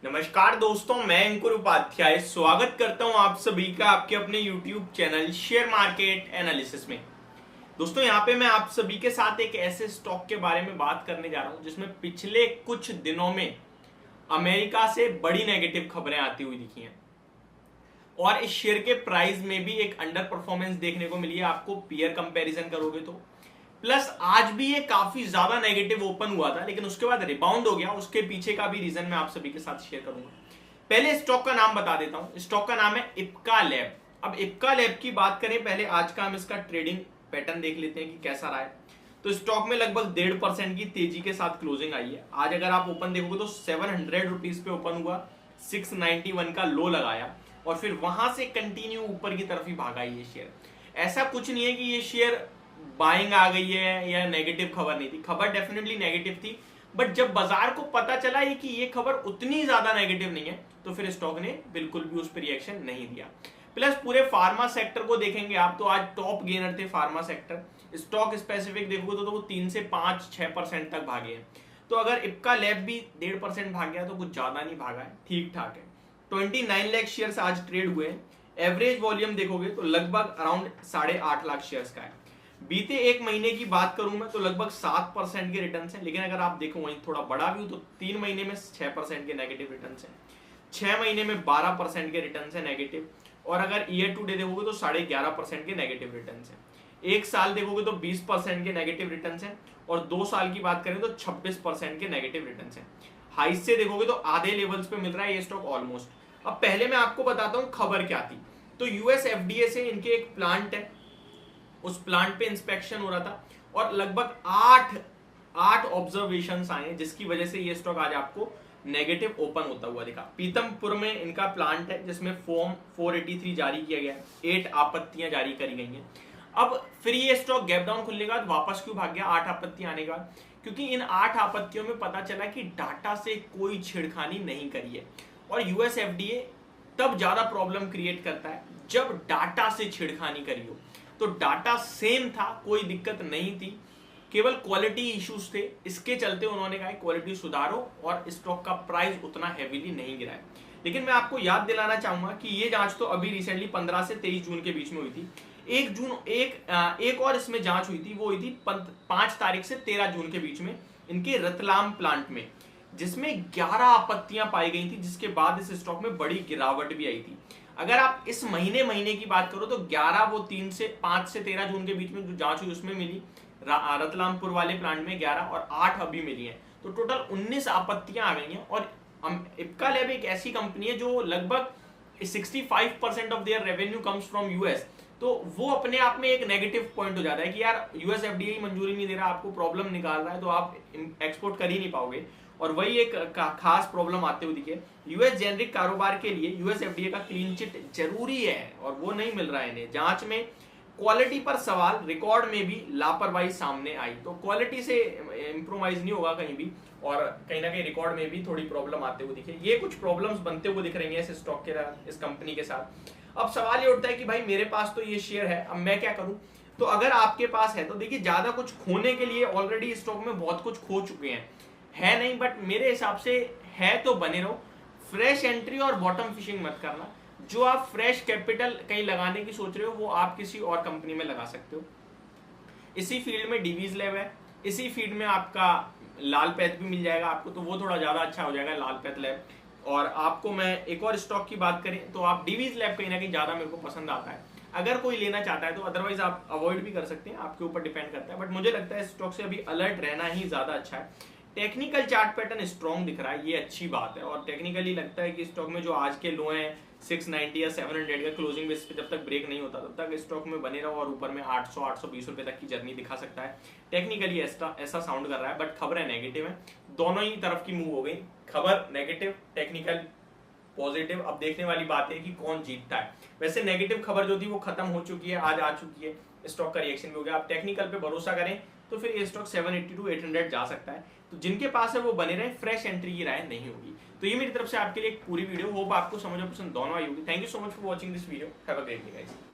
नमस्कार दोस्तों, मैं अंकुर उपाध्याय स्वागत करता हूं आप सभी का आपके अपने YouTube channel share market analysis में। दोस्तों यहां पे मैं आप सभी के साथ एक ऐसे स्टॉक के बारे में बात करने जा रहा हूं जिसमें पिछले कुछ दिनों में अमेरिका से बड़ी नेगेटिव खबरें आती हुई दिखी हैं और इस शेयर के प्राइस में भी एक अंडर परफॉर्मेंस देखने को मिली है। आपको पीयर कंपैरिजन करोगे तो प्लस आज भी ये काफी ज्यादा नेगेटिव ओपन हुआ था, लेकिन उसके बाद रिबाउंड हो गया। उसके पीछे का भी रीजन मैं आप सभी के साथ शेयर करूंगा। पहले स्टॉक का नाम बता देता हूं। स्टॉक का नाम है इप्का लैब। अब इप्का लैब की बात करें, पहले आज का हम इसका ट्रेडिंग पैटर्न देख लेते हैं कि कैसा रहा है। तो स्टॉक में लगभग 1.5% की तेजी के साथ क्लोजिंग आई है। आज अगर आप ओपन देखोगे तो 700 रुपीज पे ओपन हुआ, 691 का लो लगाया और फिर वहां से कंटिन्यू ऊपर की तरफ ही भागा ये शेयर। ऐसा कुछ नहीं है कि ये शेयर बाइंग आ गई है या नेगेटिव खबर नहीं थी। खबर डेफिनेटली नेगेटिव थी, बट जब बाजार को पता चला कि ये खबर उतनी ज्यादा नेगेटिव नहीं है तो फिर स्टॉक ने बिल्कुल भी उस पर रिएक्शन नहीं दिया। प्लस पूरे फार्मा सेक्टर को देखेंगे आप तो आज टॉप गेनर थे फार्मा सेक्टर। स्टॉक स्पेसिफिक देखोगे तो वो 3 से 5-6% तक भागे हैं। तो अगर इप्का लैब भी 1.5% भाग गया तो कुछ ज्यादा नहीं भागा है, ठीक ठाक है। 29 लाख शेयर्स आज ट्रेड हुए हैं। एवरेज वॉल्यूम देखोगे तो लगभग अराउंड 8.5 लाख शेयर्स का है। बीते एक महीने की बात करूं मैं तो लगभग 7% के रिटर्न है, लेकिन अगर आप देखो वहीं थोड़ा बड़ा भी तो 3 महीने में 6% के नेगेटिव रिटर्न है, 6 महीने में 12% के रिटर्न है नेगेटिव, और अगर ईयर टू डे देखोगे तो 11.5% के नेगेटिव रिटर्न है। एक साल देखोगे तो 20% के नेगेटिव रिटर्न है, और 2 साल की बात करें तो 26% के नेगेटिव रिटर्न है। हाई से देखोगे तो आधे लेवल्स पे मिल रहा है ये स्टॉक ऑलमोस्ट। अब पहले मैं आपको बताता हूं खबर क्या थी। तो यूएस एफडीए से इनके एक प्लांट है, उस प्लांट पे इंस्पेक्शन हो रहा था और लगभग 8 ऑब्जर्वेशंस आए हैं, जिसकी वजह से ये स्टॉक आज आपको नेगेटिव ओपन होता हुआ दिखा। पीतमपुर में इनका प्लांट है जिसमें फॉर्म 483 जारी किया गया है, 8 आपत्तियां जारी करी गई हैं। अब फिर ये स्टॉक गैप डाउन खुलने के बाद वापस क्यों भाग गया 8 आपत्तियां आने के बाद? क्योंकि इन 8 आपत्तियों में पता चला कि डाटा से कोई छेड़खानी नहीं करी है, और यूएस एफडीए तब ज्यादा प्रॉब्लम क्रिएट करता है जब डाटा से छेड़खानी करी हो। तो डाटा सेम था, कोई दिक्कत नहीं थी, केवल क्वालिटी इश्यूज थे। इसके चलते उन्होंने कहा क्वालिटी सुधारो और स्टॉक का प्राइस उतना हेवीली नहीं गिरा है। लेकिन मैं आपको याद दिलाना चाहूंगा कि ये जांच तो अभी रिसेंटली 15 से 23 जून के बीच में हुई थी। एक और इसमें जांच हुई थी, वो हुई थी 5 तारीख से 13 जून के बीच में इनके रतलाम प्लांट में, जिसमें 11 आपत्तियां पाई गई थी, जिसके बाद इस स्टॉक में बड़ी गिरावट भी आई थी। अगर आप इस महीने की बात करो तो 11 वो 5 से 13 जून के बीच में जो जांच हुई उसमें मिली, रतलामपुर वाले प्लांट में 11 और 8 अभी मिली हैं, तो टोटल 19 आपत्तियां आ गई हैं। और इप्का लैब एक ऐसी कंपनी है जो लगभग 65% of their revenue comes from US. तो वो अपने आप में एक नेगेटिव पॉइंट हो जाता है कि यार यूएस एफडीए मंजूरी नहीं दे रहा, आपको प्रॉब्लम निकाल रहा है, तो आप एक्सपोर्ट कर ही नहीं पाओगे। और वही एक खास प्रॉब्लम आते हुए दिखे। यूएस जेनरिक कारोबार के लिए यूएस एफडीए का क्लीन चिट जरूरी है और वो नहीं मिल रहा है इन्हें। जांच में क्वालिटी पर सवाल, रिकॉर्ड में भी लापरवाही सामने आई। तो क्वालिटी से इंप्रोवाइज नहीं होगा कहीं भी, और कहीं ना कहीं रिकॉर्ड में भी थोड़ी प्रॉब्लम आते हुए दिखे। ये कुछ प्रॉब्लम्स बनते हुए दिख रही हैं इस स्टॉक के, इस कंपनी के साथ। अब सवाल ये उठता है कि भाई मेरे पास तो ये शेयर है, अब मैं क्या करूं? तो अगर आपके पास है तो देखिए, ज्यादा कुछ खोने के लिए ऑलरेडी स्टॉक में बहुत कुछ खो चुके हैं, है नहीं, बट मेरे हिसाब से है तो बने रहो। फ्रेश एंट्री और बॉटम फिशिंग मत करना। जो आप फ्रेश कैपिटल कहीं लगाने की सोच रहे हो वो आप किसी और कंपनी में लगा सकते हो। इसी फील्ड में डीवीज लैब है, इसी फील्ड में आपका लाल पैथ भी मिल जाएगा आपको, तो वो थोड़ा ज्यादा अच्छा हो जाएगा लाल पैथ लैब। और आपको मैं एक और स्टॉक की बात करें तो आप डीवीज लैब कहीं ना कहीं ज्यादा मेरे को पसंद आता है। अगर कोई लेना चाहता है तो अदरवाइज आप अवॉइड भी कर सकते हैं, आपके ऊपर डिपेंड करता है। बट मुझे लगता है स्टॉक से अभी अलर्ट रहना ही ज्यादा अच्छा है। टेक्निकल चार्ट पैटर्न स्ट्रॉन्ग दिख रहा है, ये अच्छी बात है। और टेक्निकली लगता है कि स्टॉक में जो आज के लो हैं 690 या 700 का क्लोजिंग बेस पे जब तक ब्रेक नहीं होता तब तक स्टॉक में बने रहो, और ऊपर में 800-820 रुपए तक की जर्नी दिखा सकता है। टेक्निकली ऐसा साउंड कर रहा है, बट खबरें नेगेटिव है, दोनों ही तरफ की मूव हो गई। खबर नेगेटिव, टेक्निकल पॉजिटिव। अब देखने वाली बात है कि कौन जीतता है। वैसे नेगेटिव खबर जो थी वो खत्म हो चुकी है, आज आ चुकी है, स्टॉक का रिएक्शन भी हो गया। आप टेक्निकल पे भरोसा करें तो फिर ये स्टॉक 780 to 800 जा सकता है। तो जिनके पास है वो बने रहे, फ्रेश एंट्री की राय नहीं होगी। तो ये मेरी तरफ से आपके लिए एक पूरी वीडियो, होप आपको समझ और पसंद दोनों आई होगी। Thank you so much for watching this video. Have a great day guys.